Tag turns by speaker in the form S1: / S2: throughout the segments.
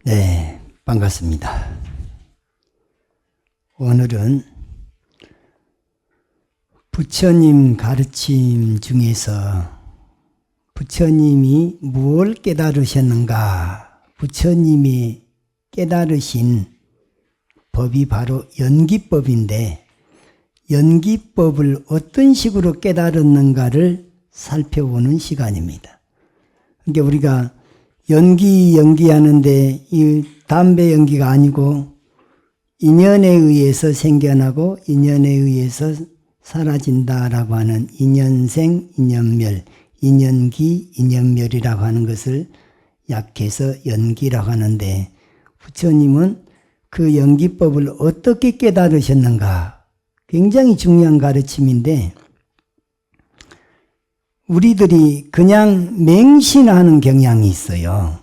S1: 네, 반갑습니다. 오늘은 부처님 가르침 중에서 부처님이 무엇을 깨달으셨는가, 부처님이 깨달으신 법이 바로 연기법인데, 연기법을 어떤 식으로 깨달았는가를 살펴보는 시간입니다. 그러니까 우리가 연기하는데 이 담배 연기가 아니고 인연에 의해서 생겨나고 인연에 의해서 사라진다라고 하는 인연생, 인연멸, 인연기, 인연멸이라고 하는 것을 약해서 연기라고 하는데, 부처님은 그 연기법을 어떻게 깨달으셨는가, 굉장히 중요한 가르침인데, 우리들이 그냥 맹신하는 경향이 있어요.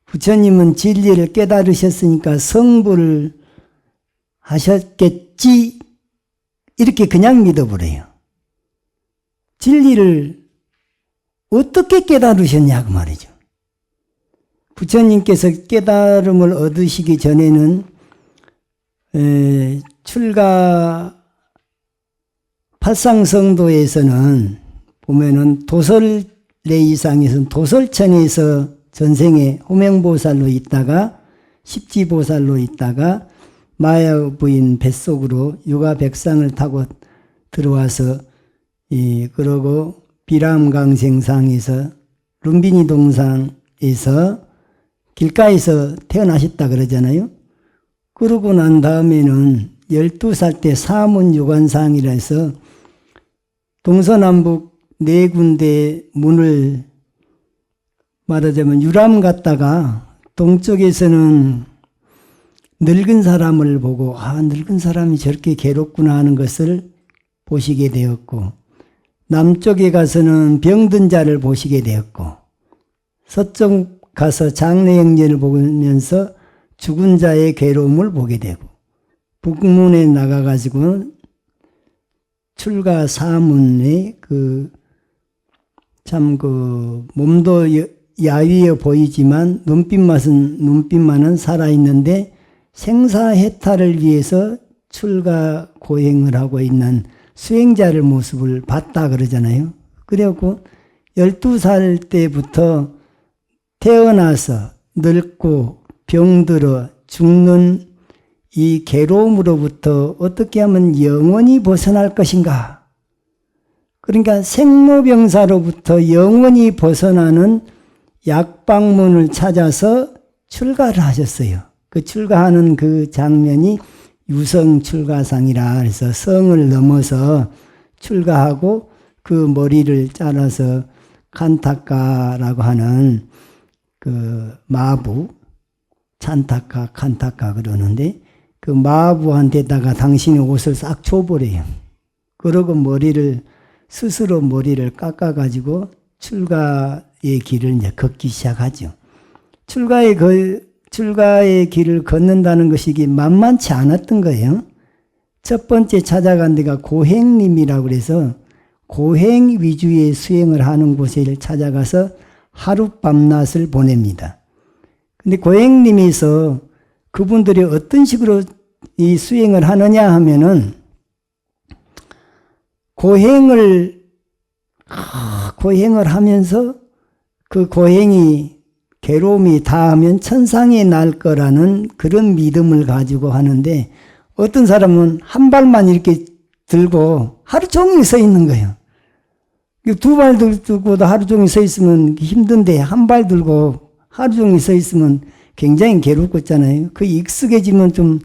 S1: 부처님은 진리를 깨달으셨으니까 성불을 하셨겠지, 이렇게 그냥 믿어버려요. 진리를 어떻게 깨달으셨냐고 말이죠. 부처님께서 깨달음을 얻으시기 전에는 출가 팔상성도에서는 보면은 도설례이상에서는 도설천에서 전생에 호명보살로 있다가 십지보살로 있다가 마야 부인 뱃속으로 유가백상을 타고 들어와서 그러고 비람강생상에서 룸비니 동상에서 길가에서 태어나셨다 그러잖아요. 그러고 난 다음에는 12살 때 사문유관상이라 해서 동서남북 네 군데 문을 말하자면 유람 갔다가 동쪽에서는 늙은 사람을 보고 늙은 사람이 저렇게 괴롭구나 하는 것을 보시게 되었고, 남쪽에 가서는 병든 자를 보시게 되었고, 서쪽 가서 장래영년을 보면서 죽은 자의 괴로움을 보게 되고, 북문에 나가가지고 출가 사문에 몸도 야위어 보이지만 눈빛만은 살아있는데 생사해탈을 위해서 출가 고행을 하고 있는 수행자를 모습을 봤다 그러잖아요. 그래갖고 12살 때부터 태어나서 늙고 병들어 죽는 이 괴로움으로부터 어떻게 하면 영원히 벗어날 것인가. 그러니까 생로병사로부터 영원히 벗어나는 약방문을 찾아서 출가를 하셨어요. 그 출가하는 그 장면이 유성출가상이라 해서 성을 넘어서 출가하고 그 머리를 잘라서 칸타카라고 하는 그 마부, 찬타카, 칸타카 그러는데, 그 마부한테다가 당신의 옷을 싹 줘버려요. 그러고 스스로 머리를 깎아가지고 출가의 길을 이제 걷기 시작하죠. 출가의 길을 걷는다는 것이 이게 만만치 않았던 거예요. 첫 번째 찾아간 데가 고행림이라고 그래서 고행 위주의 수행을 하는 곳에 찾아가서 하룻밤낮을 보냅니다. 근데 고행림에서 그분들이 어떤 식으로 이 수행을 하느냐 하면은, 고행을 하면서 그 고행이 괴로움이 다하면 천상에 날 거라는 그런 믿음을 가지고 하는데, 어떤 사람은 한 발만 이렇게 들고 하루 종일 서 있는 거예요. 두 발 들고도 하루 종일 서 있으면 힘든데 한 발 들고 하루 종일 서 있으면 굉장히 괴롭겠잖아요. 그 익숙해지면 좀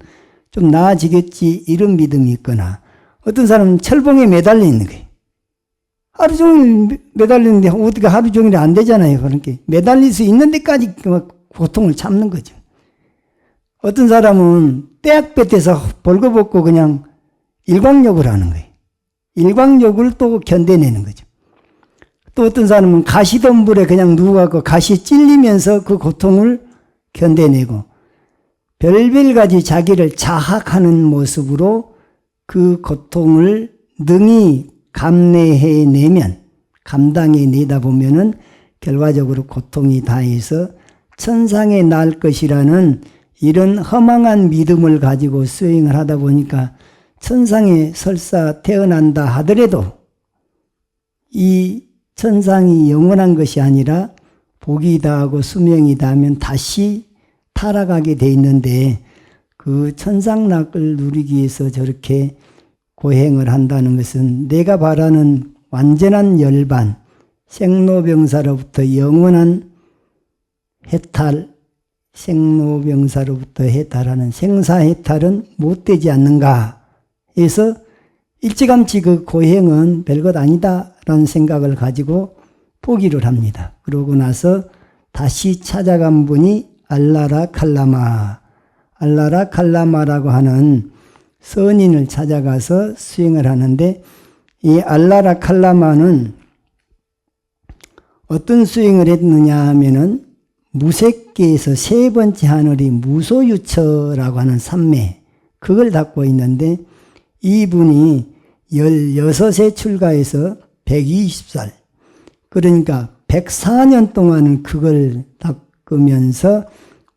S1: 나아지겠지, 이런 믿음이 있거나, 어떤 사람은 철봉에 매달려 있는 거예요. 하루 종일 매달리는데 어떻게 하루 종일이 안 되잖아요. 그러니까 매달릴 수 있는 데까지 고통을 참는 거죠. 어떤 사람은 떼약볕에서 벌거벗고 그냥 일광욕을 하는 거예요. 일광욕을 또 견뎌내는 거죠. 또 어떤 사람은 가시덤불에 그냥 누워갖고 가시 찔리면서 그 고통을 견뎌내고, 별별 가지 자기를 자학하는 모습으로 그 고통을 능히 감내해내면, 감당해 내다 보면은 결과적으로 고통이 다해서 천상에 날 것이라는 이런 허망한 믿음을 가지고 수행을 하다 보니까 천상에 설사 태어난다 하더라도 이 천상이 영원한 것이 아니라 복이 다하고 수명이 다하면 다시 타락하게 돼 있는데 그 천상락을 누리기 위해서 저렇게 고행을 한다는 것은 내가 바라는 완전한 열반, 생로병사로부터 영원한 해탈, 생로병사로부터 해탈하는 생사해탈은 못되지 않는가 해서 일찌감치 그 고행은 별것 아니다라는 생각을 가지고 포기를 합니다. 그러고 나서 다시 찾아간 분이 알라라 칼라마, 알라라 칼라마라고 하는 선인을 찾아가서 수행을 하는데 이 알라라 칼라마는 어떤 수행을 했느냐 하면은 무색계에서 세 번째 하늘이 무소유처라고 하는 삼매 그걸 닦고 있는데 이분이 16세 출가해서 120살 그러니까 104년 동안은 그걸 닦으면서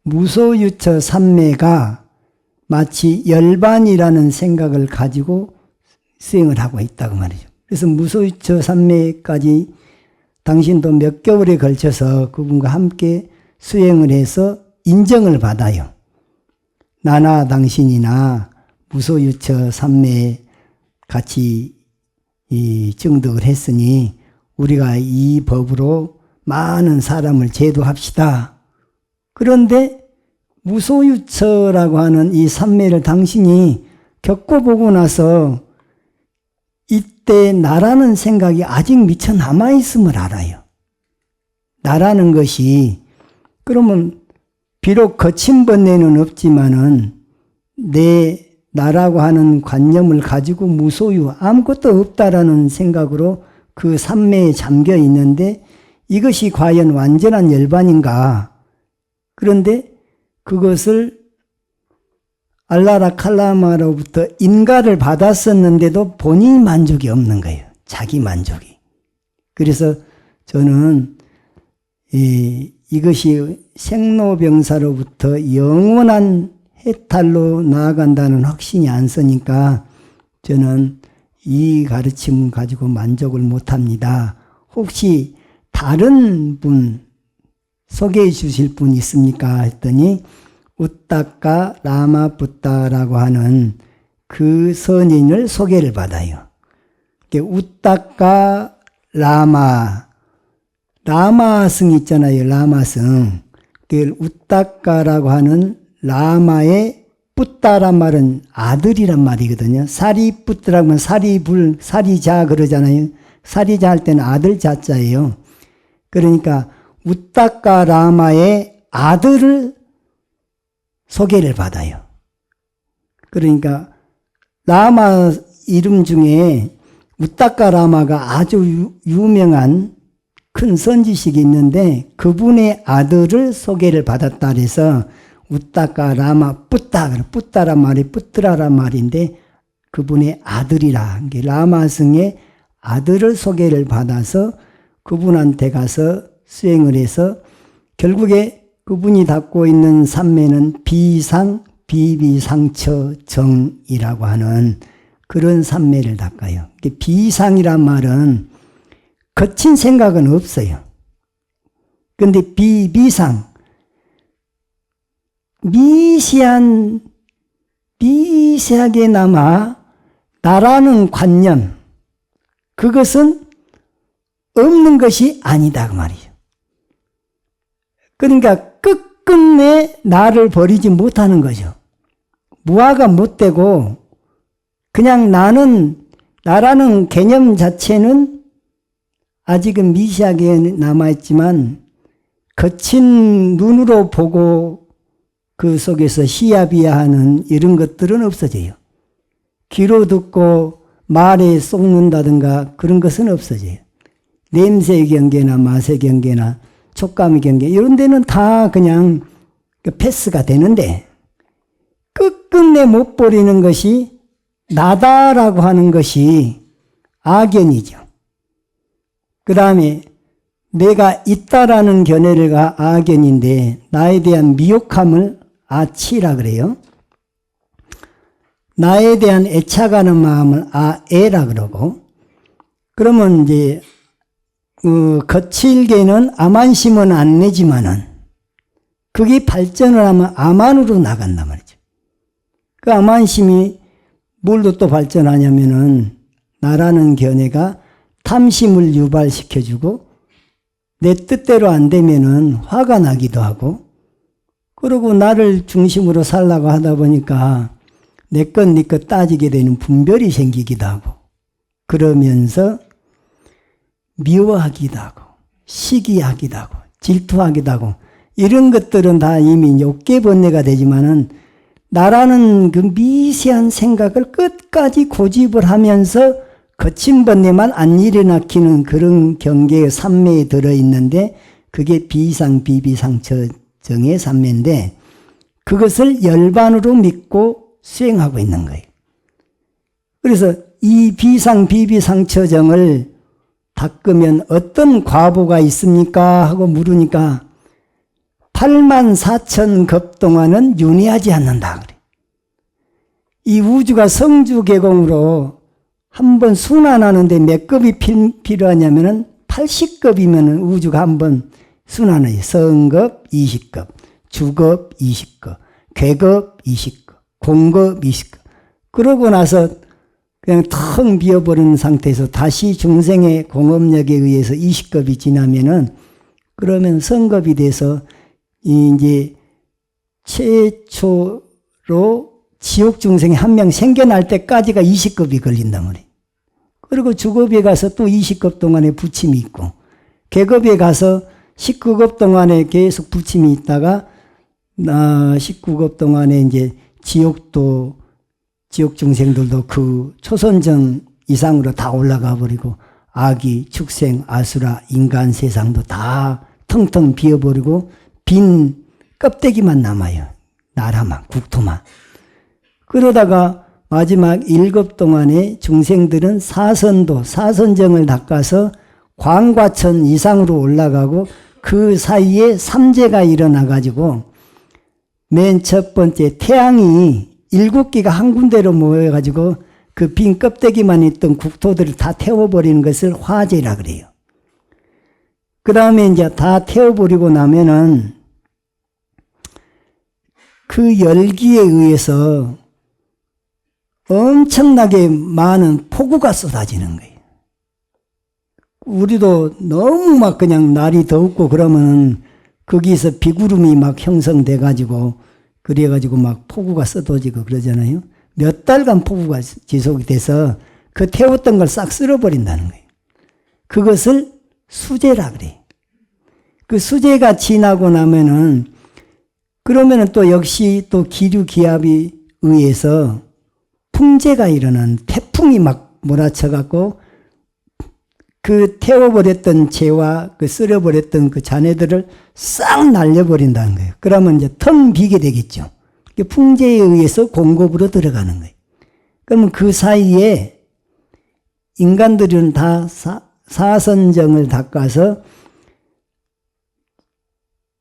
S1: 무소유처 삼매가 마치 열반이라는 생각을 가지고 수행을 하고 있다고 말이죠. 그래서 무소유처 삼매까지 당신도 몇 개월에 걸쳐서 그분과 함께 수행을 해서 인정을 받아요. 나나 당신이나 무소유처 삼매에 같이 증득을 했으니 우리가 이 법으로 많은 사람을 제도합시다. 그런데 무소유처라고 하는 이 삼매를 당신이 겪어보고 나서 이때 나라는 생각이 아직 미처 남아있음을 알아요. 나라는 것이 그러면 비록 거친 번뇌는 없지만은 내 나라고 하는 관념을 가지고 무소유 아무것도 없다라는 생각으로 그 삼매에 잠겨 있는데 이것이 과연 완전한 열반인가? 그런데 그것을 알라라 칼라마로부터 인가를 받았었는데도 본인 만족이 없는 거예요. 자기 만족이. 그래서 저는 이것이 생로병사로부터 영원한 해탈로 나아간다는 확신이 안 서니까 저는 이 가르침 가지고 만족을 못합니다. 혹시 다른 분 소개해 주실 분 있습니까? 했더니 우따까 라마부따라고 하는 그 선인을 소개를 받아요. 우따까 라마승 있잖아요. 라마승. 우따까라고 하는 라마의 뿌따란 말은 아들이란 말이거든요. 사리뿌뜨라고 하면 사리자 그러잖아요. 사리자 할 때는 아들 자자예요. 그러니까 우따까 라마의 아들을 소개를 받아요. 그러니까 라마 이름 중에 우따까 라마가 아주 유명한 큰 선지식이 있는데 그분의 아들을 소개를 받았다 그래서 우따까 라마 뿌따란 말이 뿌뜨라란 말인데 그분의 아들이라 라마승의 아들을 소개를 받아서 그분한테 가서 수행을 해서 결국에 그분이 닦고 있는 삼매는 비비상처정이라고 하는 그런 삼매를 닦아요. 비상이란 말은 거친 생각은 없어요. 그런데 비비상 미세하게나마 나라는 관념 그것은 없는 것이 아니다 그 말이죠. 그러니까 끝끝내 나를 버리지 못하는 거죠. 무아가 못되고 그냥 나라는 개념 자체는 아직은 미시하게 남아있지만 거친 눈으로 보고 그 속에서 시야비야하는 이런 것들은 없어져요. 귀로 듣고 말에 쏙는다든가 그런 것은 없어져요. 냄새 경계나 맛의 경계나 촉감의 경계 이런 데는 다 그냥 패스가 되는데 끝끝내 못 버리는 것이 나다라고 하는 것이 악연이죠. 그 다음에 내가 있다라는 견해가 아견인데 나에 대한 미혹함을 아치라 그래요. 나에 대한 애착하는 마음을 아애라 그러고, 그러면 이제 거칠게는 아만심은 안 내지만은 그게 발전을 하면 아만으로 나간단 말이죠. 그 아만심이 뭘로 또 발전하냐면은 나라는 견해가 탐심을 유발시켜주고 내 뜻대로 안 되면은 화가 나기도 하고, 그리고 나를 중심으로 살라고 하다 보니까 내 것 네 것 따지게 되는 분별이 생기기도 하고, 그러면서 미워하기도 하고 시기하기도 하고 질투하기도 하고, 이런 것들은 다 이미 욕계 번뇌가 되지만은 나라는 그 미세한 생각을 끝까지 고집을 하면서 거친 번뇌만 안 일어나키는 그런 경계의 삼매에 들어있는데, 그게 비상비비상처정의 삼매인데 그것을 열반으로 믿고 수행하고 있는 거예요. 그래서 이 비상비비상처정을 닦으면 어떤 과보가 있습니까? 하고 물으니까 84,000급 동안은 윤회하지 않는다 그래. 이 우주가 성주개공으로 한번 순환하는데 몇 급이 필요하냐면은 80급이면 우주가 한번 순환해요. 성급 20급, 주급 20급, 괴급 20급, 공급 20급. 그러고 나서 그냥 텅 비어버리는 상태에서 다시 중생의 공업력에 의해서 20급이 지나면은, 그러면 성급이 돼서 이제 최초로 지옥 중생이 한 명 생겨날 때까지가 20급이 걸린단 말이에요. 그리고 주급에 가서 또 20급 동안에 부침이 있고, 계급에 가서 19급 동안에 계속 부침이 있다가 19급 동안에 이제 지옥 중생들도 그 초선정 이상으로 다 올라가 버리고, 아기, 축생, 아수라, 인간 세상도 다 텅텅 비어버리고 빈 껍데기만 남아요. 나라만, 국토만. 그러다가 마지막 1급 동안에 중생들은 사선정을 닦아서 광과천 이상으로 올라가고, 그 사이에 삼재가 일어나가지고 맨 첫 번째 태양이 7기가 한 군데로 모여가지고 그 빈 껍데기만 있던 국토들을 다 태워버리는 것을 화재라 그래요. 그 다음에 이제 다 태워버리고 나면은 그 열기에 의해서 엄청나게 많은 폭우가 쏟아지는 거예요. 우리도 너무 막 그냥 날이 덥고 그러면 거기서 비구름이 막 형성돼가지고 그래가지고 막 폭우가 쏟아지고 그러잖아요. 몇 달간 폭우가 지속이 돼서 그 태웠던 걸 싹 쓸어버린다는 거예요. 그것을 수재라 그래. 그 수재가 지나고 나면은, 그러면은 또 역시 또 기류 기압에 의해서 풍재가 일어나는, 태풍이 막 몰아쳐갖고 그 태워버렸던 재와 그 쓸어버렸던 그 잔해들을 싹 날려버린다는 거예요. 그러면 이제 텅 비게 되겠죠. 풍재에 의해서 공급으로 들어가는 거예요. 그러면 그 사이에 인간들은 다 사선정을 닦아서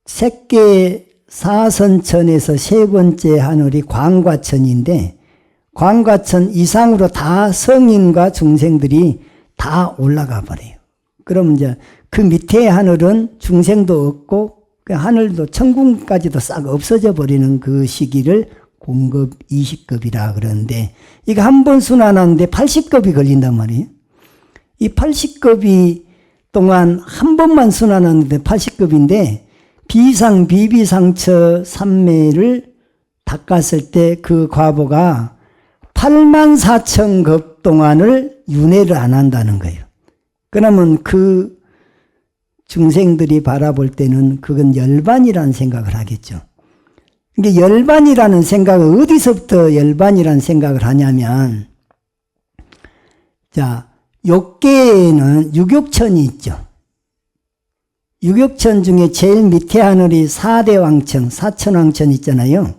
S1: 색계 사선천에서 세 번째 하늘이 광과천인데, 광과천 이상으로 다 성인과 중생들이 다 올라가 버려요. 그럼 이제 그 밑에 하늘은 중생도 없고 그 하늘도 천궁까지도 싹 없어져 버리는 그 시기를 공급 20급이라 그러는데, 이거 한 번 순환하는데 80급이 걸린단 말이에요. 이 80급이 동안 한 번만 순환하는데 80급인데 비상비비상처 삼매를 닦았을 때 그 과보가 84,000급 동안을 윤회를 안 한다는 거예요. 그러면 그 중생들이 바라볼 때는 그건 열반이라는 생각을 하겠죠. 근데 열반이라는 생각을 어디서부터 열반이라는 생각을 하냐면, 자, 욕계에는 육욕천이 있죠. 육욕천 중에 제일 밑에 하늘이 사대왕천, 사천왕천 있잖아요.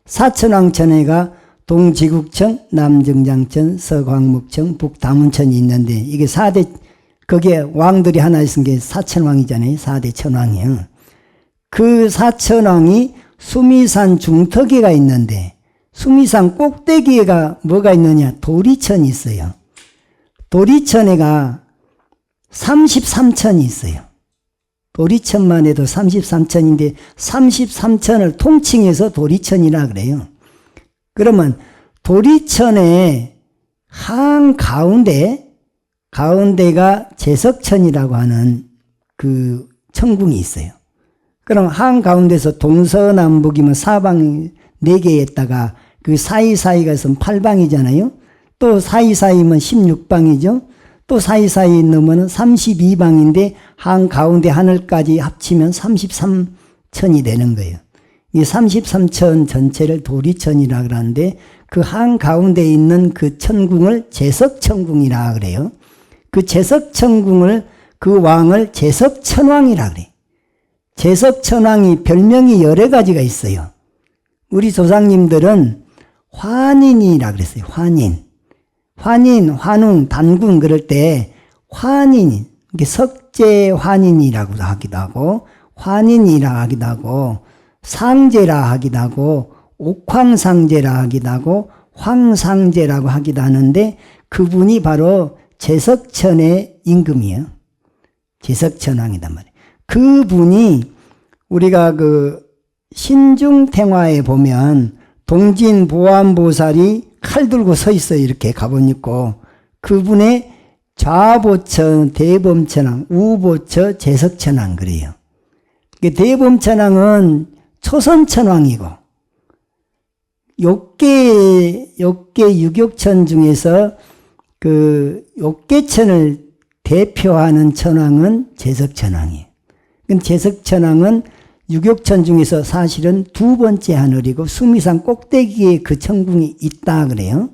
S1: 사천왕천에가 동지국천, 남정장천, 서광목천, 북다문천이 있는데, 이게 4대 거기에 왕들이 하나 있은 게 사천왕이잖아요. 4대 천왕이요. 그 사천왕이 수미산 중턱에가 있는데 수미산 꼭대기에가 뭐가 있느냐? 도리천이 있어요. 도리천에가 33천이 있어요. 도리천만 해도 33천인데 33천을 통칭해서 도리천이라 그래요. 그러면 도리천의 가운데가 제석천이라고 하는 그 천궁이 있어요. 그럼 한가운데서 동서남북이면 사방 4개에다가 그 사이사이가 있으면 8방이잖아요. 또 사이사이면 16방이죠. 또 사이사이 넣으면 32방인데 한가운데 하늘까지 합치면 33천이 되는 거예요. 이 33천 전체를 도리천이라 그러는데 그 한가운데 있는 그 천궁을 제석천궁이라 그래요. 그 제석천궁을 그 왕을 제석천왕이라 그래요. 제석천왕이 별명이 여러 가지가 있어요. 우리 조상님들은 환인이라 그랬어요. 환인, 환웅, 단군 그럴 때 환인, 석재환인이라고 하기도 하고 환인이라 하기도 하고 상제라 하기도 하고 옥황상제라 하기도 하고 황상제라고 하기도 하는데 그분이 바로 제석천의 임금이에요. 제석천왕이단 말이에요. 그분이 우리가 그 신중탱화에 보면 동진보안보살이 칼 들고 서 있어요. 이렇게 가본 있고 그분의 좌보처 대범천왕, 우보처 제석천왕 그래요. 대범천왕은 초선천왕이고 욕계 유격천 중에서 그 욕계천을 대표하는 천왕은 제석천왕이에요. 제석천왕은 유격천 중에서 사실은 2번째 하늘이고 수미산 꼭대기에 그 천궁이 있다 그래요.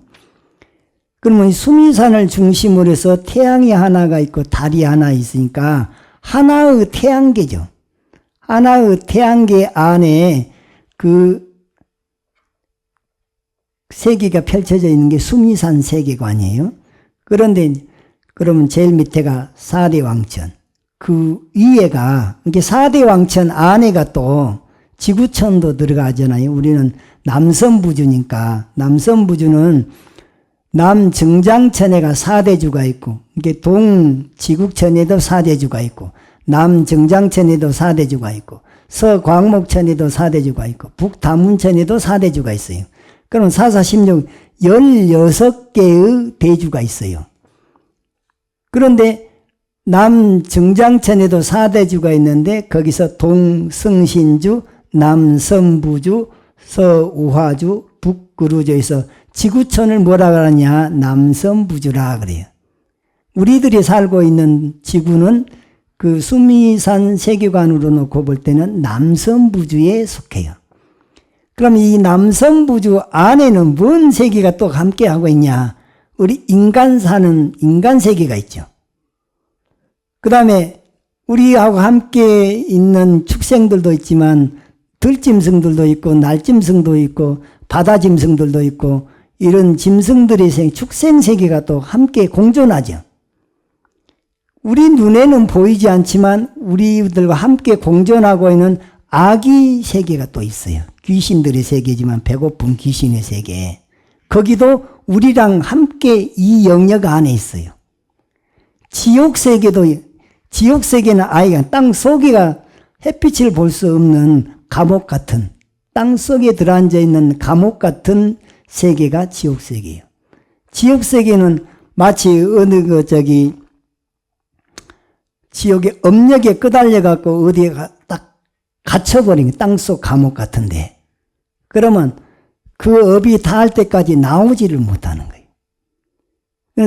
S1: 그러면 수미산을 중심으로 해서 태양이 하나가 있고 달이 하나 있으니까 하나의 태양계죠. 하나의 태양계 안에 그 세계가 펼쳐져 있는 게 수미산 세계관이에요. 그런데 그러면 제일 밑에가 4대 왕천. 그 위에가, 이게 4대 왕천 안에가 또 지구천도 들어가잖아요. 우리는 남선부주니까. 남선부주는 남정장천에가 4대주가 있고, 이게 동지국천에도 4대주가 있고, 남정장천에도 4대주가 있고, 서광목천에도 4대주가 있고, 북다문천에도 4대주가 있어요. 그럼 4, 4, 16, 16개의 대주가 있어요. 그런데 남정장천에도 4대주가 있는데 거기서 동성신주, 남선부주, 서우화주, 북구루주에서 지구촌을 뭐라 그러냐? 남선부주라 그래요. 우리들이 살고 있는 지구는 그 수미산 세계관으로 놓고 볼 때는 남선부주에 속해요. 그럼 이 남선부주 안에는 뭔 세계가 또 함께하고 있냐? 우리 인간 사는 인간 세계가 있죠. 그 다음에 우리하고 함께 있는 축생들도 있지만 들짐승들도 있고 날짐승도 있고 바다짐승들도 있고 이런 짐승들의 축생세계가 또 함께 공존하죠. 우리 눈에는 보이지 않지만 우리들과 함께 공존하고 있는 아기 세계가 또 있어요. 귀신들의 세계지만 배고픈 귀신의 세계. 거기도 우리랑 함께 이 영역 안에 있어요. 지옥세계는 아이가 땅 속에가 햇빛을 볼 수 없는 감옥 같은, 땅 속에 들어앉아 있는 감옥 같은 세계가 지옥세계예요. 지옥세계는 마치 어느 지옥의 업력에 끄달려갖고 어디에 딱 갇혀버린 땅속 감옥 같은데, 그러면 그 업이 닿을 때까지 나오지를 못하는 거예요.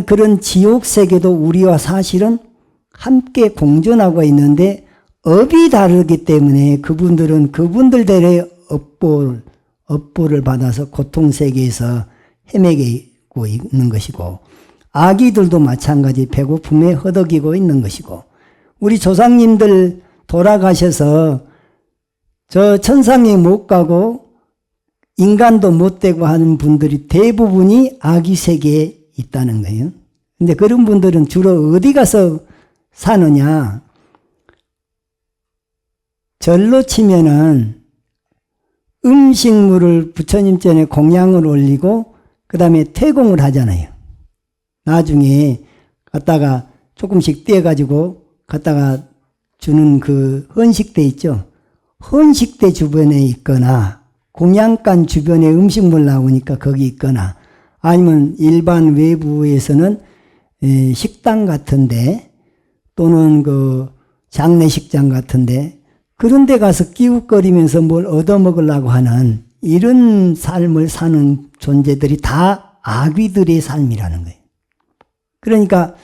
S1: 그런 지옥세계도 우리와 사실은 함께 공존하고 있는데 업이 다르기 때문에 그분들은 그분들들의 업보를 받아서 고통세계에서 헤매고 있는 것이고, 아기들도 마찬가지 배고픔에 허덕이고 있는 것이고, 우리 조상님들 돌아가셔서 저 천상에 못 가고 인간도 못 되고 하는 분들이 대부분이 아기 세계에 있다는 거예요. 근데 그런 분들은 주로 어디 가서 사느냐? 절로 치면은 음식물을 부처님 전에 공양을 올리고 그 다음에 퇴공을 하잖아요. 나중에 갖다가 조금씩 떼가지고 갖다가 주는 그 헌식대 있죠. 헌식대 주변에 있거나 공양간 주변에 음식물 나오니까 거기 있거나 아니면 일반 외부에서는 식당 같은데 또는 그 장례식장 같은데 그런 데 가서 끼웃거리면서 뭘 얻어먹으려고 하는 이런 삶을 사는 존재들이 다 아귀들의 삶이라는 거예요. 그러니까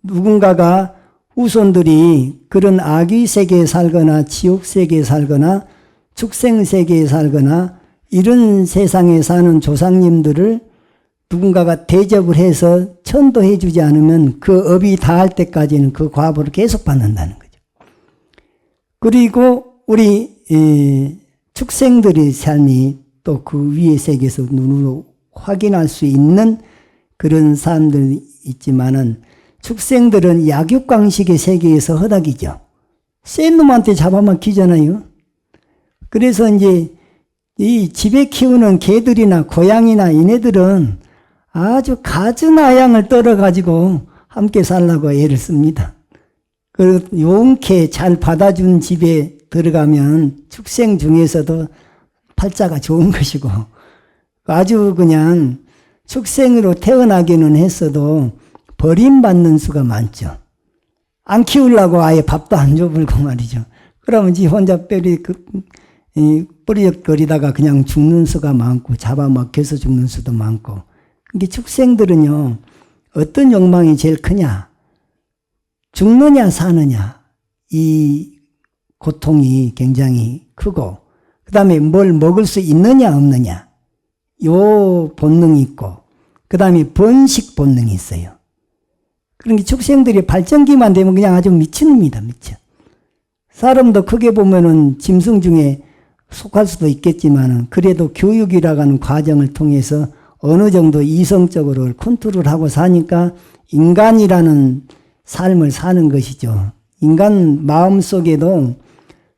S1: 누군가가 후손들이 그런 아귀 세계에 살거나 지옥 세계에 살거나 축생 세계에 살거나 이런 세상에 사는 조상님들을 누군가가 대접을 해서 천도해 주지 않으면 그 업이 다할 때까지는 그 과보를 계속 받는다는 거죠. 그리고 우리 축생들의 삶이 또 그 위의 세계에서 눈으로 확인할 수 있는 그런 사람들이 있지만은 축생들은 약육강식의 세계에서 허닥이죠. 센 놈한테 잡아먹히잖아요. 그래서 이제 이 집에 키우는 개들이나 고양이나 이네들은 아주 갖은 아양을 떨어가지고 함께 살라고 애를 씁니다. 그 용케 잘 받아준 집에 들어가면 축생 중에서도 팔자가 좋은 것이고 아주 그냥 축생으로 태어나기는 했어도 버림받는 수가 많죠. 안 키우려고 아예 밥도 안 줘불고 말이죠. 그러면 지 혼자 뿌리적거리다가 그냥 죽는 수가 많고 잡아먹혀서 죽는 수도 많고. 그러니까 축생들은요. 어떤 욕망이 제일 크냐. 죽느냐 사느냐. 이 고통이 굉장히 크고 그 다음에 뭘 먹을 수 있느냐 없느냐. 요 본능이 있고 그 다음에 번식 본능이 있어요. 그러니까 축생들이 발전기만 되면 그냥 아주 미친놈이다, 미쳐. 사람도 크게 보면은 짐승 중에 속할 수도 있겠지만은 그래도 교육이라고 하는 과정을 통해서 어느 정도 이성적으로 컨트롤하고 사니까 인간이라는 삶을 사는 것이죠. 인간 마음 속에도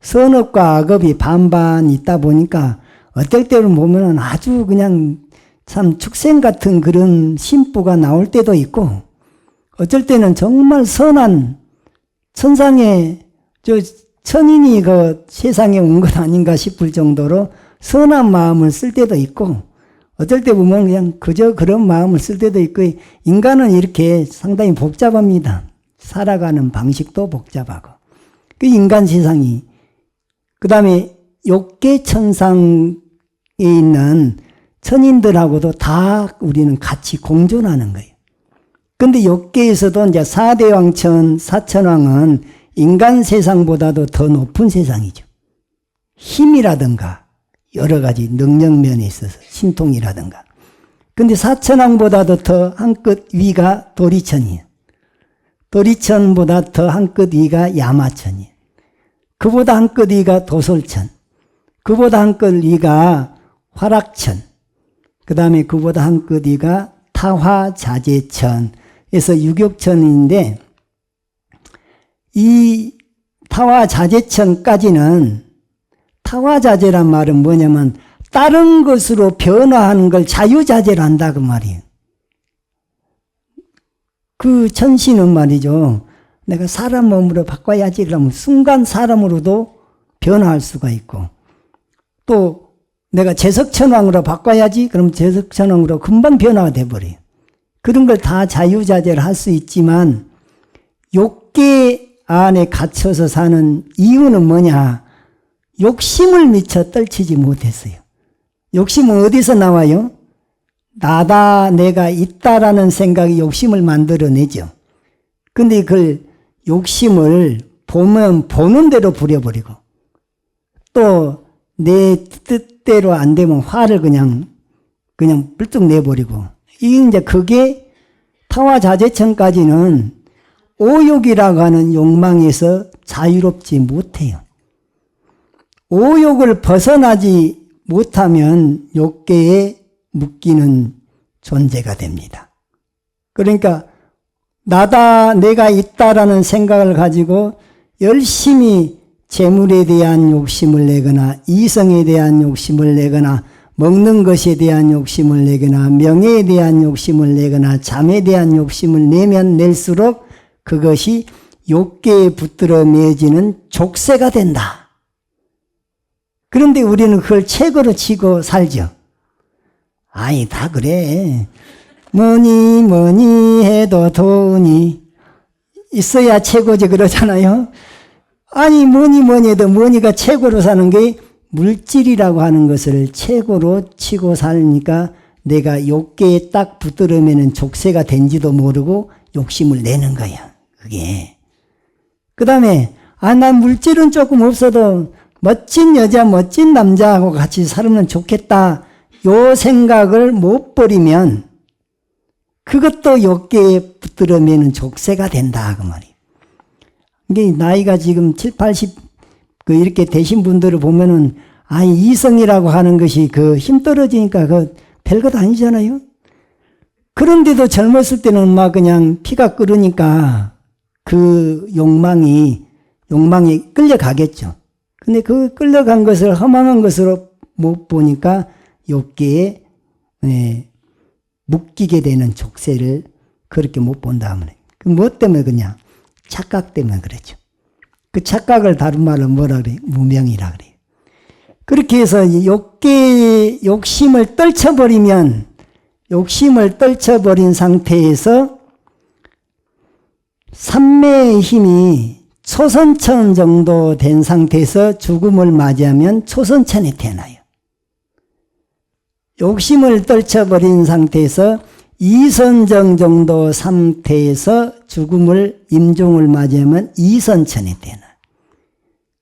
S1: 선업과 악업이 반반 있다 보니까 어떨 때는 보면은 아주 그냥 참 축생 같은 그런 심부가 나올 때도 있고 어쩔 때는 정말 선한 천상의 천인이 그 세상에 온 것 아닌가 싶을 정도로 선한 마음을 쓸 때도 있고 어쩔 때 보면 그냥 그저 그런 마음을 쓸 때도 있고 인간은 이렇게 상당히 복잡합니다. 살아가는 방식도 복잡하고 그 인간 세상이 그 다음에 욕계천상에 있는 천인들하고도 다 우리는 같이 공존하는 거예요. 근데 욕계에서도 이제 사대왕천, 사천왕은 인간 세상보다도 더 높은 세상이죠. 힘이라든가 여러 가지 능력면에 있어서 신통이라든가. 근데 사천왕보다도 더 한 끗 위가 도리천이에요. 도리천보다 더 한 끗 위가 야마천이에요. 그보다 한 끗 위가 도솔천. 그보다 한 끗 위가 화락천. 그 다음에 그보다 한 끗 위가 타화자재천. 그래서 유격천인데 이 타화자재천까지는 타화자재란 말은 뭐냐면 다른 것으로 변화하는 걸 자유자재를 한다 그 말이에요. 그 천신은 말이죠. 내가 사람 몸으로 바꿔야지 그러면 순간 사람으로도 변화할 수가 있고 또 내가 제석천왕으로 바꿔야지 그럼 제석천왕으로 금방 변화가 돼버려요. 그런 걸 다 자유자재를 할 수 있지만 욕계 안에 갇혀서 사는 이유는 뭐냐? 욕심을 미처 떨치지 못했어요. 욕심은 어디서 나와요? 나다, 내가 있다라는 생각이 욕심을 만들어내죠. 근데 그 욕심을 보면 보는 대로 부려버리고 또 내 뜻대로 안 되면 화를 그냥 불뚝 내버리고 이제 그게 타화자재천까지는 오욕이라고 하는 욕망에서 자유롭지 못해요. 오욕을 벗어나지 못하면 욕계에 묶이는 존재가 됩니다. 그러니까 나다, 내가 있다라는 생각을 가지고 열심히 재물에 대한 욕심을 내거나 이성에 대한 욕심을 내거나 먹는 것에 대한 욕심을 내거나 명예에 대한 욕심을 내거나 잠에 대한 욕심을 내면 낼수록 그것이 욕계에 붙들어 매지는 족쇄가 된다. 그런데 우리는 그걸 최고로 치고 살죠. 아이, 다 그래. 뭐니 해도 돈이 있어야 최고지 그러잖아요. 아니, 뭐니 해도 뭐니가 최고로 사는 게 물질이라고 하는 것을 최고로 치고 살니까 내가 욕계에 딱 붙들으면 족쇄가 된지도 모르고 욕심을 내는 거야. 그게. 그 다음에, 난 물질은 조금 없어도 멋진 여자, 멋진 남자하고 같이 살면 좋겠다. 요 생각을 못 버리면 그것도 욕계에 붙들어매는 족쇄가 된다. 그 말이에요. 이게 나이가 지금 7, 80, 이렇게 되신 분들을 보면은, 이성이라고 하는 것이 힘 떨어지니까 별것 아니잖아요? 그런데도 젊었을 때는 막 그냥 피가 끓으니까 욕망이 끌려가겠죠. 근데 끌려간 것을 허망한 것으로 못 보니까 욕계에 묶이게 되는 족쇄를 그렇게 못 본다 하면 뭐 때문에 그냥 착각 때문에 그렇죠. 그 착각을 다른 말로 뭐라 그래요? 무명이라 그래요. 그렇게 해서 욕심을 떨쳐버린 상태에서 삼매의 힘이 초선천 정도 된 상태에서 죽음을 맞이하면 초선천에 태어나요. 욕심을 떨쳐버린 상태에서 이선정 정도 상태에서 임종을 맞이하면 이선천에 태어나요.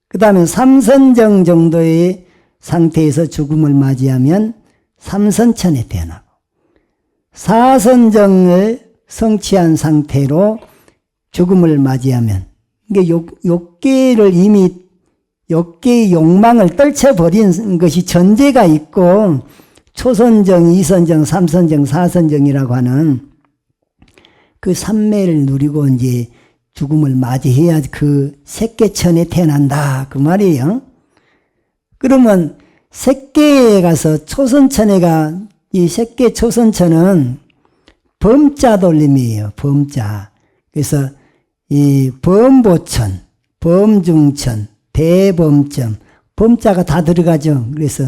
S1: 그 다음에 삼선정 정도의 상태에서 죽음을 맞이하면 삼선천에 태어나고, 사선정을 성취한 상태로 죽음을 맞이하면, 이게 욕계를 이미 욕계의 욕망을 떨쳐버린 것이 전제가 있고, 초선정, 이선정, 삼선정, 사선정이라고 하는 그 삼매를 누리고 이제 죽음을 맞이해야 색계천에 태어난다. 그 말이에요. 그러면 색계에 가서 이 색계 초선천은 범자 돌림이에요. 범자. 그래서 이 범보천, 범중천, 대범점, 범자가 다 들어가죠. 그래서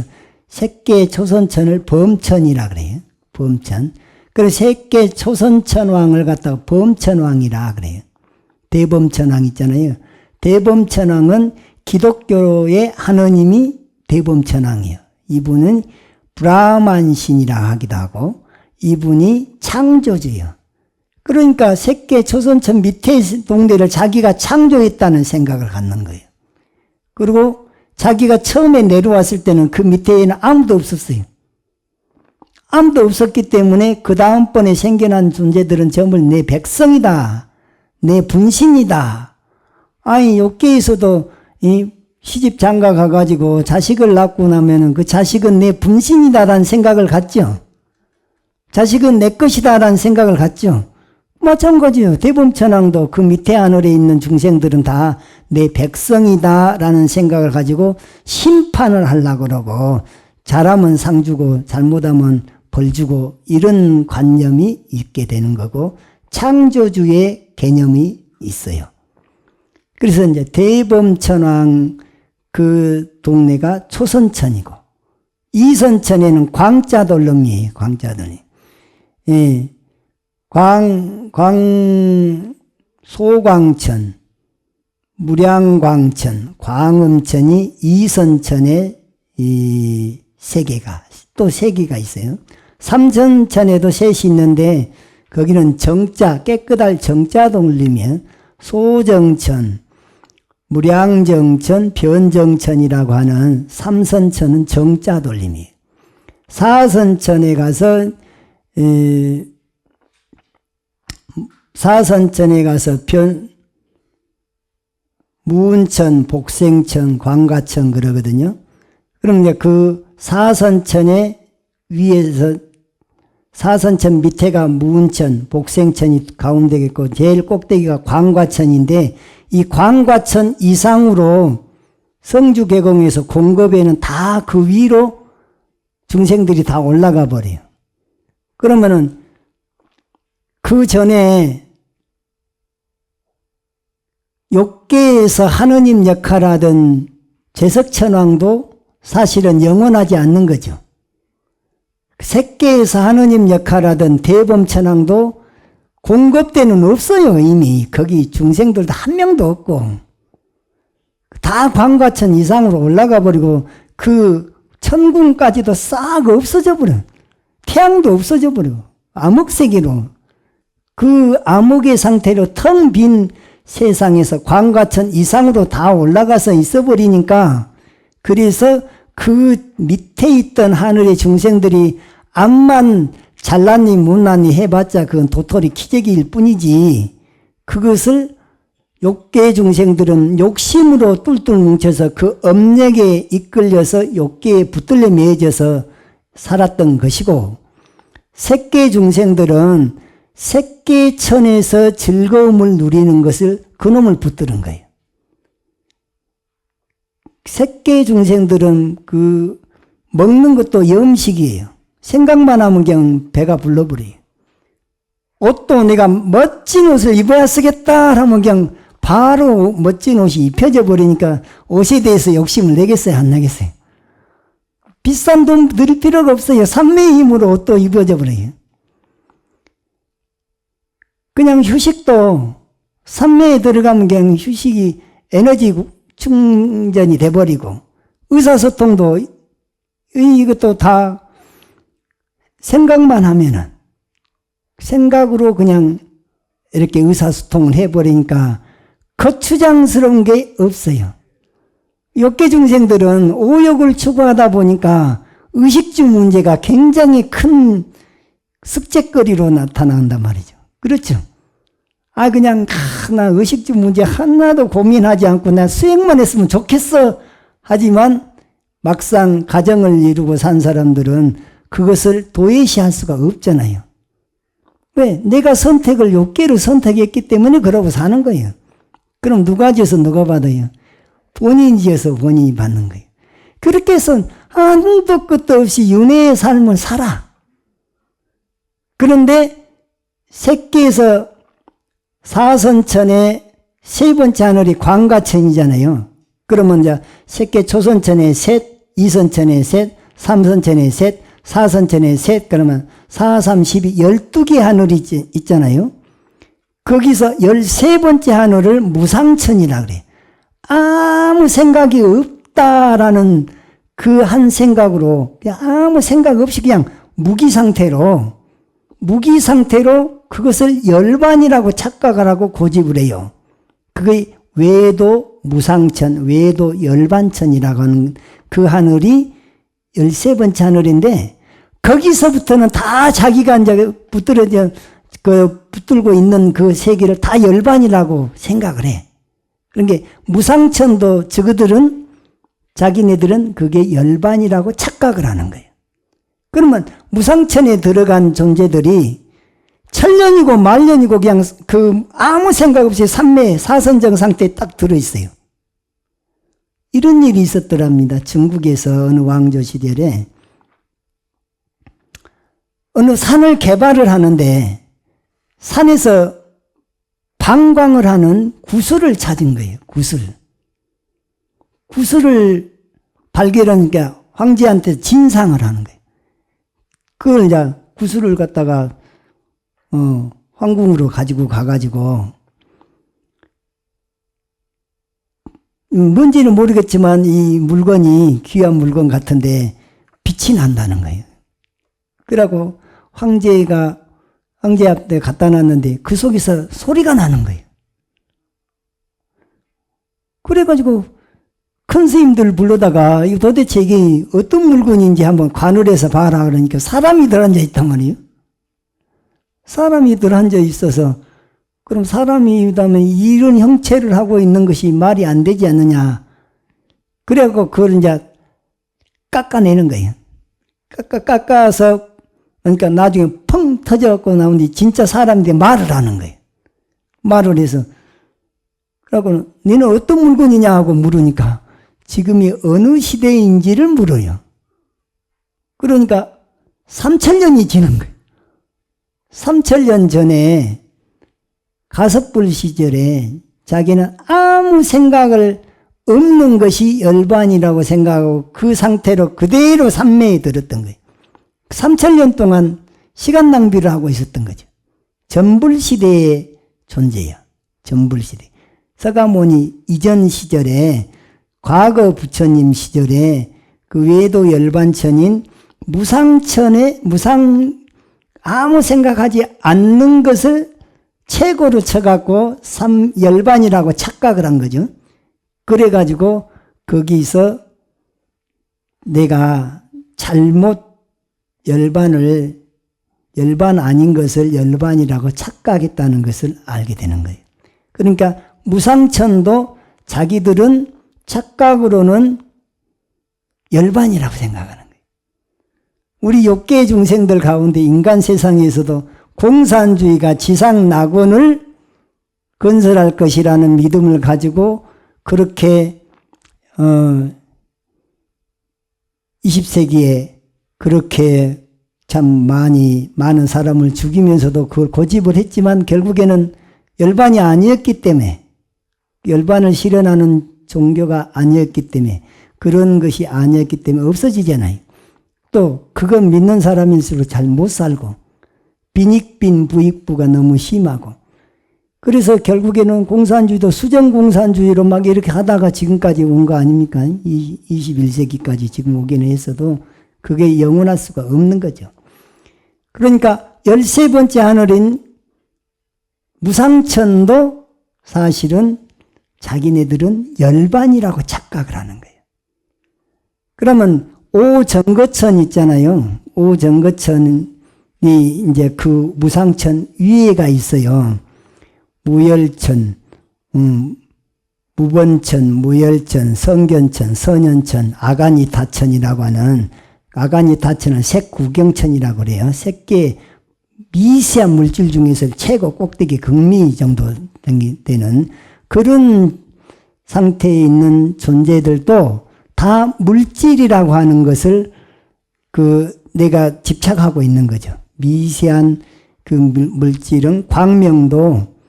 S1: 색계 초선천을 범천이라 그래요. 범천. 그래서 색계 초선천왕을 갖다가 범천왕이라 그래요. 대범천왕 있잖아요. 대범천왕은 기독교의 하느님이 대범천왕이에요. 이분은 브라만신이라 하기도 하고, 이분이 창조주예요. 그러니까 색계 초선천 밑에 동네를 자기가 창조했다는 생각을 갖는 거예요. 그리고 자기가 처음에 내려왔을 때는 그 밑에는 아무도 없었어요. 아무도 없었기 때문에 그 다음번에 생겨난 존재들은 전부 내 백성이다. 내 분신이다. 욕계에서도 시집 장가 가가지고 자식을 낳고 나면은 그 자식은 내 분신이다라는 생각을 갖죠. 자식은 내 것이다라는 생각을 갖죠. 마찬가지요. 대범천왕도 그 밑에 하늘에 있는 중생들은 다 내 백성이다라는 생각을 가지고 심판을 하려고 그러고, 잘하면 상 주고 잘못하면 벌 주고 이런 관념이 있게 되는 거고, 창조주의 개념이 있어요. 그래서 이제 대범천왕 그 동네가 초선천이고, 이선천에는 광자돌림이에요. 광자돌림. 예. 소광천, 무량광천, 광음천이 이선천에 세 개가 있어요. 삼선천에도 셋이 있는데 거기는 정자, 깨끗할 정자 돌리면 소정천, 무량정천, 변정천이라고 하는 삼선천은 정자 돌림이에요. 사선천에 가서 무운천, 복생천, 광가천 그러거든요. 그럼 이제 그 사선천에 위에서 사선천 밑에가 무운천, 복생천이 가운데 있고 제일 꼭대기가 광과천인데 이 광과천 이상으로 성주계공에서 공급에는 다 그 위로 중생들이 다 올라가 버려요. 그러면은 그 전에 욕계에서 하느님 역할하던 제석천왕도 사실은 영원하지 않는 거죠. 색계에서 하느님 역할하던 대범천왕도 공급 때는 없어요. 이미 거기 중생들도 한 명도 없고 다 광과천 이상으로 올라가 버리고 그 천궁까지도 싹 없어져 버려. 태양도 없어져 버려. 암흑세계로. 그 암흑의 상태로 텅 빈 세상에서 광과천 이상으로 다 올라가서 있어 버리니까 그래서 그 밑에 있던 하늘의 중생들이 암만 잘났니 못났니 해봤자 그건 도토리 키재기일 뿐이지 그것을 욕계 중생들은 욕심으로 뚫뚫 뭉쳐서 그 업력에 이끌려서 욕계에 붙들려 매여져서 살았던 것이고 색계 중생들은 색계천에서 즐거움을 누리는 것을 그놈을 붙드는 거예요. 색계 중생들은 그 먹는 것도 염식이에요. 생각만 하면 그냥 배가 불러버려요. 옷도 내가 멋진 옷을 입어야 쓰겠다 하면 그냥 바로 멋진 옷이 입혀져 버리니까 옷에 대해서 욕심을 내겠어요? 안 내겠어요? 비싼 돈 들일 필요가 없어요. 삼매의 힘으로 옷도 입어져 버려요. 그냥 휴식도 삼매에 들어가면 그냥 휴식이 에너지 충전이 돼버리고 의사소통도 이것도 다 생각만 하면은 생각으로 그냥 이렇게 의사소통을 해버리니까 거추장스러운 게 없어요. 욕계 중생들은 오욕을 추구하다 보니까 의식주 문제가 굉장히 큰 숙제거리로 나타난단 말이죠. 그렇죠? 그냥 나 의식주 문제 하나도 고민하지 않고 나 수행만 했으면 좋겠어. 하지만 막상 가정을 이루고 산 사람들은 그것을 도외시할 수가 없잖아요. 왜? 내가 선택을 욕계로 선택했기 때문에 그러고 사는 거예요. 그럼 누가 지어서 누가 받아요? 본인이 지어서 본인이 받는 거예요. 그렇게 해서 한도 끝도 없이 윤회의 삶을 살아. 그런데 색계에서 사선천의 세 번째 하늘이 광과천이잖아요. 그러면 이제 색계 초선천의 셋, 이선천의 셋, 삼선천의 셋, 사선천의 셋, 그러면 4, 3, 12, 12개 하늘이 있잖아요. 거기서 13번째 하늘을 무상천이라 그래. 아무 생각이 없다라는 그 한 생각으로 그냥 아무 생각 없이 그냥 무기 상태로 그것을 열반이라고 착각을 하고 고집을 해요. 그게 외도 무상천, 외도 열반천이라고 하는 그 하늘이 13번째 하늘인데 거기서부터는 다 자기가 이제 붙들고 있는 그 세계를 다 열반이라고 생각을 해. 그러니까 무상천도 저그들은 자기네들은 그게 열반이라고 착각을 하는 거예요. 그러면 무상천에 들어간 존재들이 천년이고 말년이고 그냥 그 아무 생각 없이 삼매 사선정 상태에 딱 들어있어요. 이런 일이 있었더랍니다. 중국에서 어느 왕조 시절에 어느 산을 개발을 하는데 산에서 방광을 하는 구슬을 찾은 거예요. 구슬을 발견하니까 황제한테 진상을 하는 거예요. 그걸 이제 구슬을 갖다가 황궁으로 가지고 가가지고 뭔지는 모르겠지만 이 물건이 귀한 물건 같은데 빛이 난다는 거예요. 그러고 황제 앞에 갖다 놨는데 그 속에서 소리가 나는 거예요. 그래가지고 큰 스님들 불러다가 이거 도대체 이게 어떤 물건인지 한번 관을 해서 봐라 그러니까 사람이 들어앉아 있단 말이에요. 사람이 들어앉아 있어서 그럼 사람이라면 이런 형체를 하고 있는 것이 말이 안 되지 않느냐. 그래갖고 그걸 이제 깎아내는 거예요. 깎아서 그러니까 나중에 펑 터져갖고 나오는데 진짜 사람들이 말을 하는 거예요. 말을 해서. 그러고 너는 어떤 물건이냐 하고 물으니까 지금이 어느 시대인지를 물어요. 그러니까 3000년이 지난 거예요. 3000년 전에 가섭불 시절에 자기는 아무 생각을 없는 것이 열반이라고 생각하고 그 상태로 그대로 삼매에 들었던 거예요. 3000년 동안 시간 낭비를 하고 있었던 거죠. 전불시대의 존재야. 전불시대. 서가모니 이전 시절에 과거 부처님 시절에 그 외도 열반천인 무상천에 아무 생각하지 않는 것을 최고로 쳐갖고 열반이라고 착각을 한 거죠. 그래가지고 거기서 내가 잘못 열반 아닌 것을 열반이라고 착각했다는 것을 알게 되는 거예요. 그러니까 무상천도 자기들은 착각으로는 열반이라고 생각하는 거예요. 우리 욕계 중생들 가운데 인간 세상에서도 공산주의가 지상 낙원을 건설할 것이라는 믿음을 가지고 그렇게 20세기에 그렇게 참 많은 사람을 죽이면서도 그걸 고집을 했지만 결국에는 열반이 아니었기 때문에 열반을 실현하는 종교가 아니었기 때문에 그런 것이 아니었기 때문에 없어지잖아요. 또 그건 믿는 사람일수록 잘 못 살고 빈익빈 부익부가 너무 심하고 그래서 결국에는 공산주의도 수정공산주의로 막 이렇게 하다가 지금까지 온 거 아닙니까? 21세기까지 지금 오기는 했어도 그게 영원할 수가 없는 거죠. 그러니까 13번째 하늘인 무상천도 사실은 자기네들은 열반이라고 착각을 하는 거예요. 그러면 오정거천 있잖아요. 오정거천이 이제 그 무상천 위에가 있어요. 무열천, 무번천, 무열천, 성견천, 선연천, 아가니타천이라고 하는 아가니타천은 색구경천이라고 그래요. 색계 미세한 물질 중에서 최고 꼭대기 극미 정도 되는 그런 상태에 있는 존재들도 다 물질이라고 하는 것을 내가 집착하고 있는 거죠. 미세한 그 물질은 광명도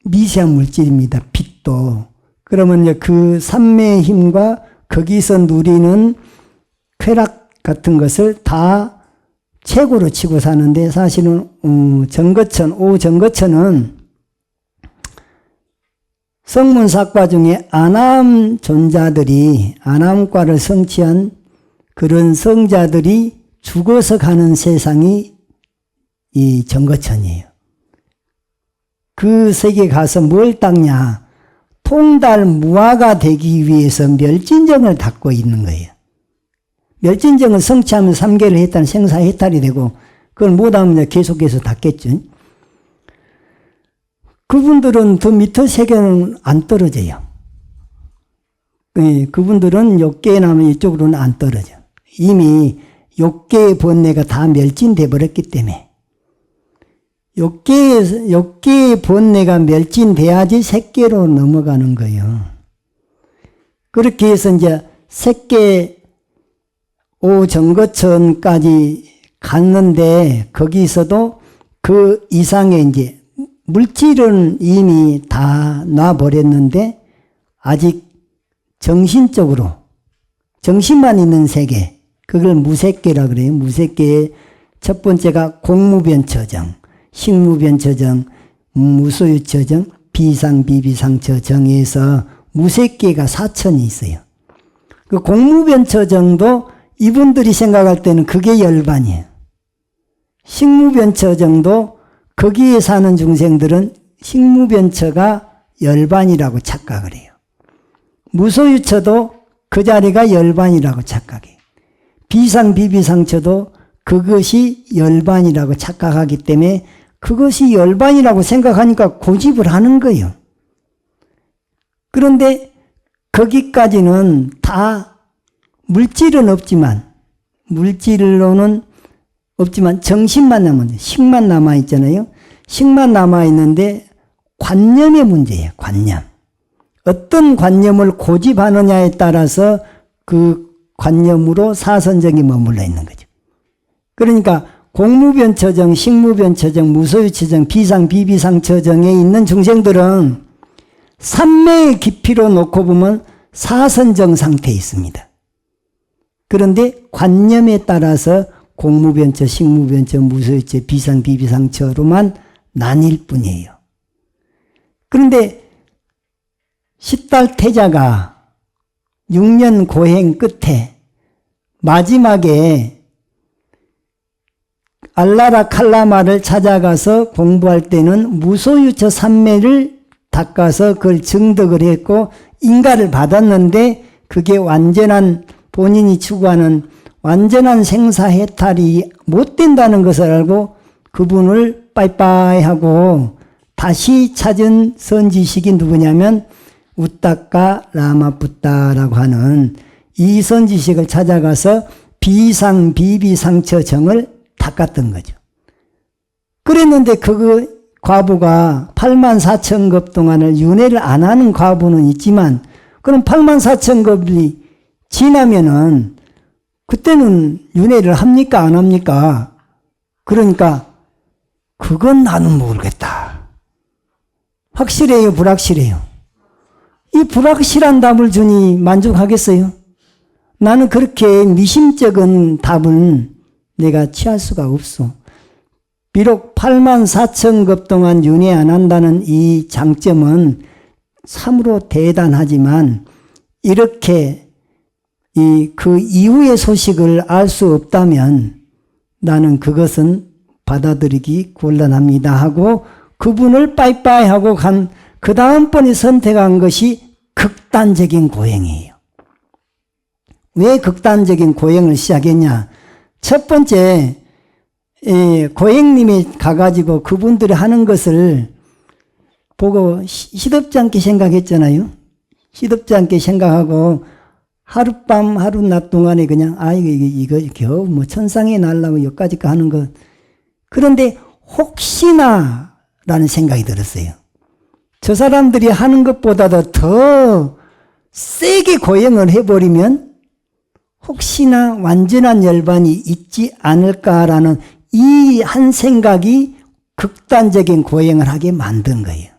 S1: 미세한 물질입니다. 빛도. 그러면 이제 그 삼매의 힘과 거기서 누리는 쾌락 같은 것을 다 최고로 치고 사는데 사실은 오정거천은 성문사과 중에 아남 존자들이 아남과를 성취한 그런 성자들이 죽어서 가는 세상이 이 정거천이에요. 그 세계에 가서 뭘 닦냐? 통달무화가 되기 위해서 멸진정을 닦고 있는 거예요. 멸진정을 성취하면 3개를 했다는 생사해탈이 되고 그걸 못하면 계속해서 닦겠죠. 그분들은 더 밑에 세계는 안 떨어져요. 그분들은 욕계에 나면 이쪽으로는 안 떨어져. 이미 욕계의 번뇌가 다 멸진돼 버렸기 때문에 욕계의 번뇌가 멸진돼야지 색계로 넘어가는 거예요. 그렇게 해서 이제 색계 오정거천까지 갔는데 거기서도 그 이상의 이제 물질은 이미 다 놔버렸는데 아직 정신적으로 정신만 있는 세계 그걸 무색계라 그래요. 무색계의 첫 번째가 공무변처정, 식무변처정, 무소유처정, 비상비비상처정에서 무색계가 4천이 있어요. 그 공무변처정도 이분들이 생각할 때는 그게 열반이에요. 식무변처정도 거기에 사는 중생들은 식무변처가 열반이라고 착각을 해요. 무소유처도 그 자리가 열반이라고 착각해요. 비상비비상처도 그것이 열반이라고 착각하기 때문에 그것이 열반이라고 생각하니까 고집을 하는 거예요. 그런데 거기까지는 다 물질은 없지만 물질로는 없지만 정신만 남았는데 식만 남아있잖아요. 식만 남아있는데 관념의 문제예요. 관념. 어떤 관념을 고집하느냐에 따라서 그 관념으로 사선정이 머물러 있는 거죠. 그러니까 공무변처정, 식무변처정, 무소유처정, 비상, 비비상처정에 있는 중생들은 삼매의 깊이로 놓고 보면 사선정 상태에 있습니다. 그런데 관념에 따라서 공무변처, 식무변처, 무소유처, 비상, 비비상처로만 나뉠 뿐이에요. 그런데 10달 태자가 6년 고행 끝에 마지막에 알라라 칼라마를 찾아가서 공부할 때는 무소유처 삼매를 닦아서 그걸 증득을 했고 인가를 받았는데 그게 완전한 본인이 추구하는 완전한 생사해탈이 못 된다는 것을 알고 그분을 빠이빠이 하고 다시 찾은 선지식이 누구냐면 우따까 라마푸따라고 하는 이 선지식을 찾아가서 비상 비비상처정을 닦았던 거죠. 그랬는데 그 과부가 84,000급 동안을 윤회를 안 하는 과부는 있지만 그럼 84,000급이 지나면은 그때는 윤회를 합니까 안 합니까? 그러니까 그건 나는 모르겠다. 확실해요 불확실해요? 이 불확실한 답을 주니 만족하겠어요? 나는 그렇게 미심쩍은 답은 내가 취할 수가 없어. 비록 84,000급 동안 윤회 안 한다는 이 장점은 참으로 대단하지만 이렇게 그 이후의 소식을 알 수 없다면 나는 그것은 받아들이기 곤란합니다 하고 그분을 빠이빠이 하고 간 그 다음번에 선택한 것이 극단적인 고행이에요. 왜 극단적인 고행을 시작했냐? 첫 번째 고행님이 가가지고 그분들이 하는 것을 보고 시덥지 않게 생각했잖아요. 시덥지 않게 생각하고 하룻밤 하룻낮 동안에 그냥 이거 겨우 뭐 천상에 날라고 여기까지 하는 것. 그런데 혹시나 라는 생각이 들었어요. 저 사람들이 하는 것보다도 더 세게 고행을 해버리면 혹시나 완전한 열반이 있지 않을까라는 이 한 생각이 극단적인 고행을 하게 만든 거예요.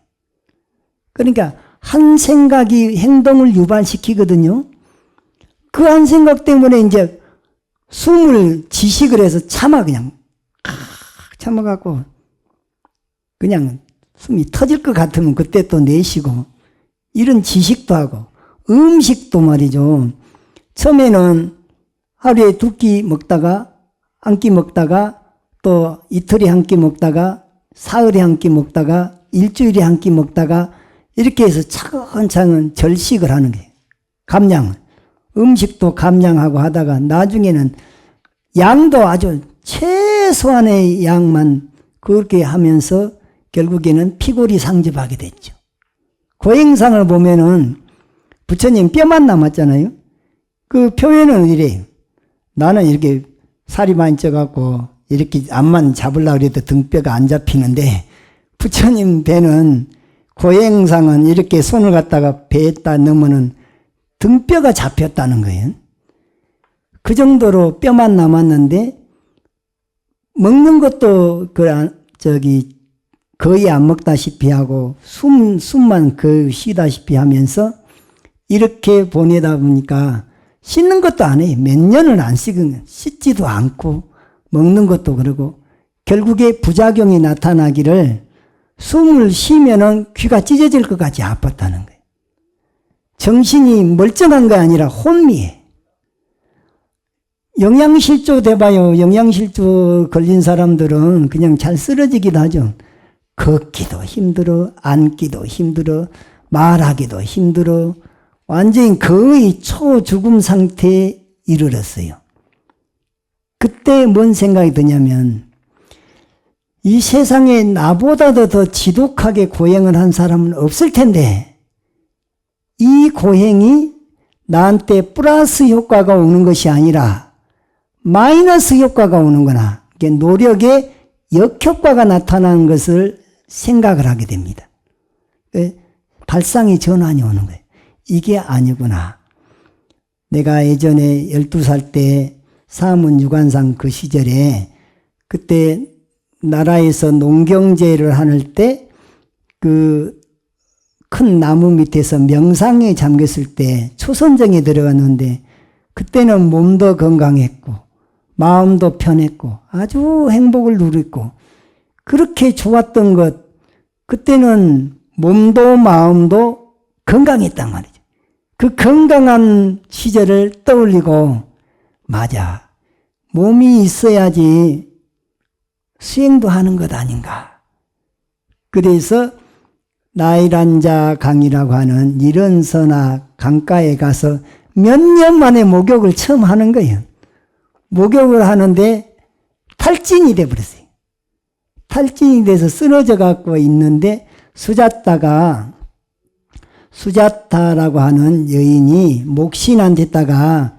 S1: 그러니까 한 생각이 행동을 유발시키거든요. 그 한 생각 때문에 이제 숨을 지식을 해서 그냥 참아갖고 그냥 숨이 터질 것 같으면 그때 또 내쉬고 이런 지식도 하고 음식도 말이죠. 처음에는 하루에 2끼 먹다가 한 끼 먹다가 또 이틀에 한 끼 먹다가 사흘에 한 끼 먹다가 일주일에 한 끼 먹다가 이렇게 해서 차근차근 절식을 하는 거예요. 감량. 음식도 감량하고 하다가 나중에는 양도 아주 최소한의 양만 그렇게 하면서 결국에는 피골이 상접하게 됐죠. 고행상을 보면은 부처님 뼈만 남았잖아요. 그 표현은 이래요. 나는 이렇게 살이 많이 쪄갖고 이렇게 앞만 잡으려고 해도 등뼈가 안 잡히는데 부처님 배는 고행상은 이렇게 손을 갖다가 배에다 넣으면은 등뼈가 잡혔다는 거예요. 그 정도로 뼈만 남았는데 먹는 것도 거의 안 먹다시피 하고 숨만 쉬다시피 하면서 이렇게 보내다 보니까 씻는 것도 안 해요. 몇 년을 안 씻지도 않고 먹는 것도 그러고 결국에 부작용이 나타나기를 숨을 쉬면은 귀가 찢어질 것 같이 아팠다는 거예요. 정신이 멀쩡한 게 아니라 혼미해. 영양실조 돼봐요. 영양실조 걸린 사람들은 그냥 잘 쓰러지기도 하죠. 걷기도 힘들어, 앉기도 힘들어, 말하기도 힘들어, 완전히 거의 초죽음 상태에 이르렀어요. 그때 뭔 생각이 드냐면 이 세상에 나보다도 더 지독하게 고행을 한 사람은 없을 텐데 이 고행이 나한테 플러스 효과가 오는 것이 아니라 마이너스 효과가 오는구나. 이게 노력의 역효과가 나타나는 것을 생각을 하게 됩니다. 발상의 전환이 오는 거예요. 이게 아니구나. 내가 예전에 12살 때 사문 유관상 그 시절에 그때 나라에서 농경제를 할 때 그 큰 나무 밑에서 명상에 잠겼을 때 초선정에 들어갔는데 그때는 몸도 건강했고 마음도 편했고 아주 행복을 누렸고 그렇게 좋았던 것 그때는 몸도 마음도 건강했단 말이죠. 그 건강한 시절을 떠올리고 맞아 몸이 있어야지 수행도 하는 것 아닌가. 그래서 나이란자 강이라고 하는 일원서나 강가에 가서 몇 년 만에 목욕을 처음 하는 거예요. 목욕을 하는데 탈진이 돼버렸어요. 탈진이 돼서 쓰러져 갖고 있는데 수자타라고 하는 여인이 목신한테다가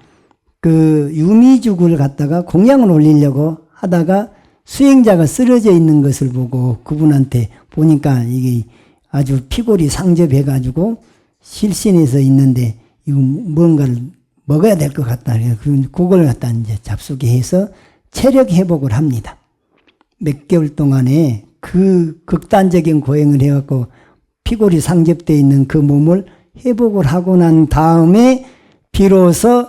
S1: 그 유미죽을 갖다가 공양을 올리려고 하다가 수행자가 쓰러져 있는 것을 보고 그분한테 보니까 이게 아주 피골이 상접해가지고 실신해서 있는데 이거 뭔가를 먹어야 될 것 같다. 그걸 갖다 이제 잡수기해서 체력 회복을 합니다. 몇 개월 동안에 그 극단적인 고행을 해갖고 피골이 상접되어 있는 그 몸을 회복을 하고 난 다음에 비로소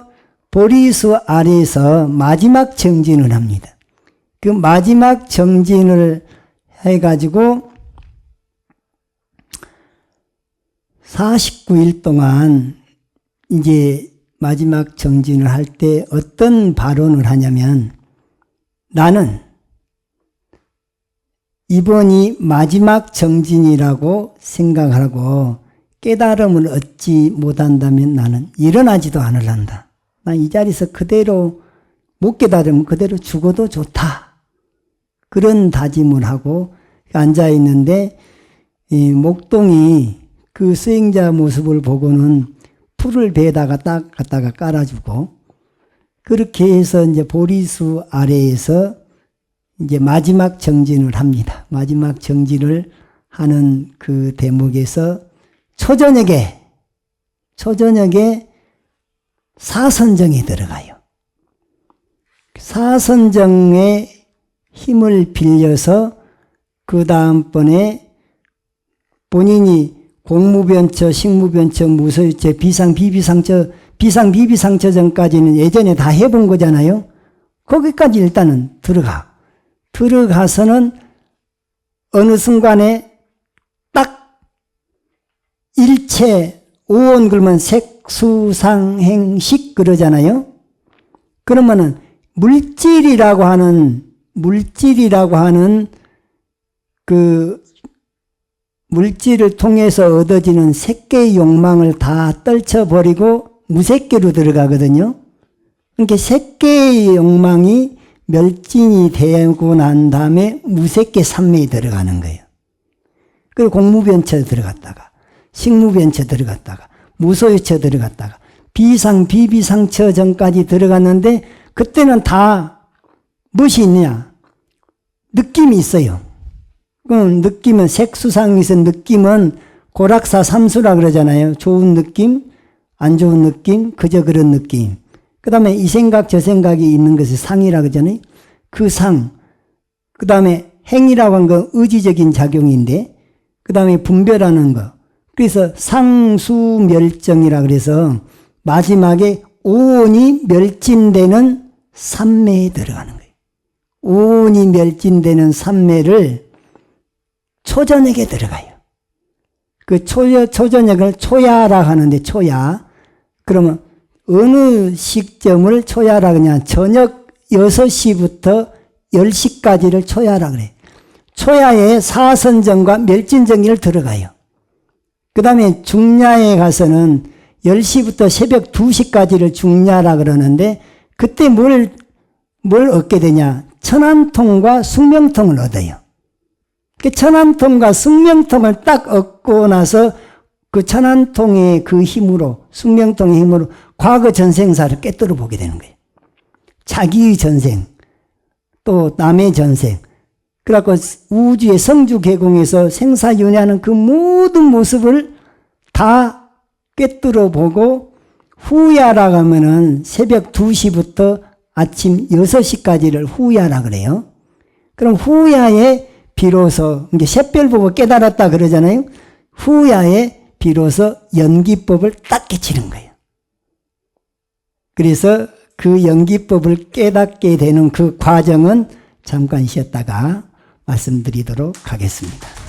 S1: 보리수 아래에서 마지막 정진을 합니다. 그 마지막 정진을 해가지고 49일 동안 이제 마지막 정진을 할 때 어떤 발언을 하냐면 나는 이번이 마지막 정진이라고 생각하고 깨달음을 얻지 못한다면 나는 일어나지도 않으란다. 난 이 자리에서 그대로 못 깨달으면 그대로 죽어도 좋다. 그런 다짐을 하고 앉아있는데 이 목동이 그 수행자 모습을 보고는 풀을 배에다가 딱 갖다가 깔아주고 그렇게 해서 이제 보리수 아래에서 이제 마지막 정진을 합니다. 마지막 정진을 하는 그 대목에서 초저녁에 사선정에 들어가요. 사선정의 힘을 빌려서 그 다음번에 본인이 공무변처, 식무변처, 무소유처, 비상비비상처전까지는 예전에 다 해본 거잖아요. 거기까지 일단은 들어가서는 어느 순간에 딱 일체 오온 그러면 색수상행식 그러잖아요. 그러면은 물질이라고 하는 그 물질을 통해서 얻어지는 색계의 욕망을 다 떨쳐버리고 무색계로 들어가거든요. 그러니까 색계의 욕망이 멸진이 되고 난 다음에 무색계 삼매에 들어가는 거예요. 그리고 공무변처 들어갔다가 식무변처 들어갔다가 무소유처 들어갔다가 비상비비상처 전까지 들어갔는데 그때는 다 무엇이 있느냐? 느낌이 있어요. 그 느낌은 색수상에서 느낌은 고락사 삼수라 그러잖아요. 좋은 느낌, 안 좋은 느낌, 그저 그런 느낌. 그 다음에 이 생각 저 생각이 있는 것이 상이라 그러잖아요. 그 상. 그 다음에 행이라고 한 건 의지적인 작용인데 그 다음에 분별하는 거. 그래서 상수멸정이라 그래서 마지막에 오온이 멸진되는 삼매에 들어가는 거예요. 오온이 멸진되는 삼매를 초저녁에 들어가요. 그 초저녁을 초야라 하는데 초야. 그러면 어느 시점을 초야라 그냥 저녁 6시부터 10시까지를 초야라 그래. 초야에 사선정과 멸진정일 들어가요. 그 다음에 중야에 가서는 10시부터 새벽 2시까지를 중야라 그러는데 그때 뭘 얻게 되냐. 천안통과 숙명통을 얻어요. 그 천안통과 숙명통을 딱 얻고 나서 그 천안통의 그 힘으로 숙명통의 힘으로 과거 전생사를 깨뜨려 보게 되는 거예요. 자기의 전생 또 남의 전생, 그래갖고 우주의 성주 개공에서 생사윤회하는 그 모든 모습을 다 꿰뚫어 보고 후야라고 하면은 새벽 2시부터 아침 6시까지를 후야라 그래요. 그럼 후야에 비로소 이제 샛별 보고 깨달았다 그러잖아요. 후야에 비로소 연기법을 딱 깨치는 거예요. 그래서 그 연기법을 깨닫게 되는 그 과정은 잠깐 쉬었다가 말씀드리도록 하겠습니다.